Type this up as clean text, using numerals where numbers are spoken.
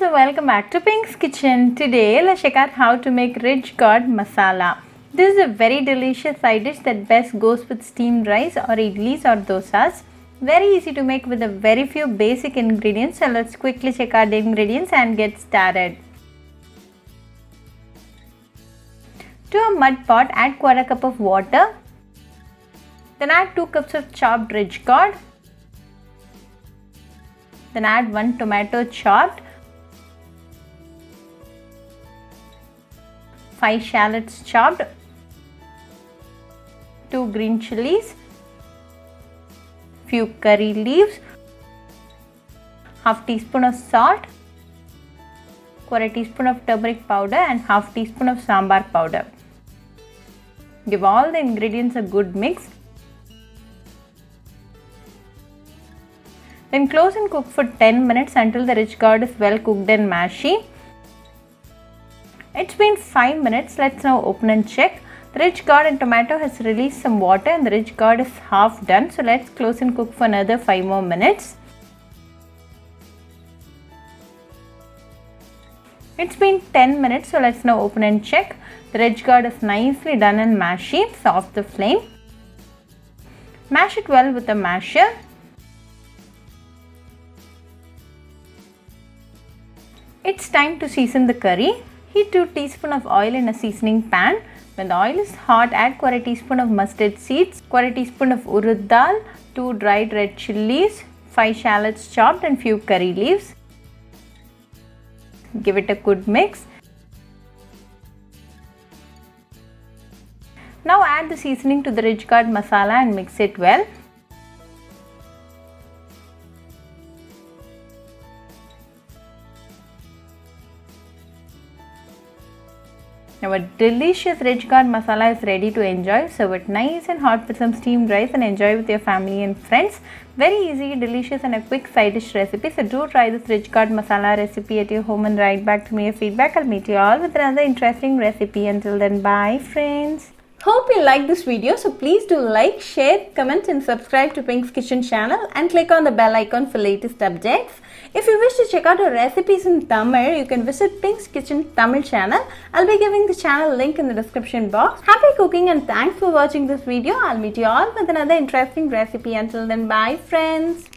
So welcome back to Pink's Kitchen. Today let's check out how to make Ridge Gourd Masala. This is a very delicious side dish that best goes with steamed rice or idlis or dosas. Very easy to make with a very few basic ingredients. So let's quickly check out the ingredients and get started. To a mud pot, add quarter cup of water. Then add 2 cups of chopped ridge gourd. Then add 1 tomato chopped, 5 shallots chopped, 2 green chillies, few curry leaves, half teaspoon of salt, quarter teaspoon of turmeric powder and half teaspoon of sambar powder. Give all the ingredients a good mix. Then close and cook for 10 minutes until the ridge gourd is well cooked and mashy. It's been 5 minutes. Let's now open and check. The ridge gourd and tomato has released some water and the ridge gourd is half done. So let's close and cook for another 5 more minutes. It's been 10 minutes. So let's now open and check. The ridge gourd is nicely done and mashy. So off the flame. Mash it well with a masher. It's time to season the curry. Heat 2 teaspoons of oil in a seasoning pan. When the oil is hot, add quarter teaspoon of mustard seeds, quarter teaspoon of Urad Dhal, 2 dried red chillies, 5 shallots chopped and few curry leaves. Give it a good mix. Now add the seasoning to the Ridge Gourd Masala and mix it well. Our delicious Ridge Gourd Masala is ready to enjoy. Serve it nice and hot with some steamed rice and enjoy with your family and friends. Very easy, delicious and a quick side dish recipe. So do try this Ridge Gourd Masala recipe at your home and write back to me your feedback. I'll meet you all with another interesting recipe. Until then, bye friends. Hope you liked this video. So please do like, share, comment and subscribe to Pink's Kitchen channel and click on the bell icon for latest updates. If you wish to check out our recipes in Tamil, you can visit Pink's Kitchen Tamil channel. I'll be giving the channel link in the description box. Happy cooking and thanks for watching this video. I'll meet you all with another interesting recipe. Until then, bye friends.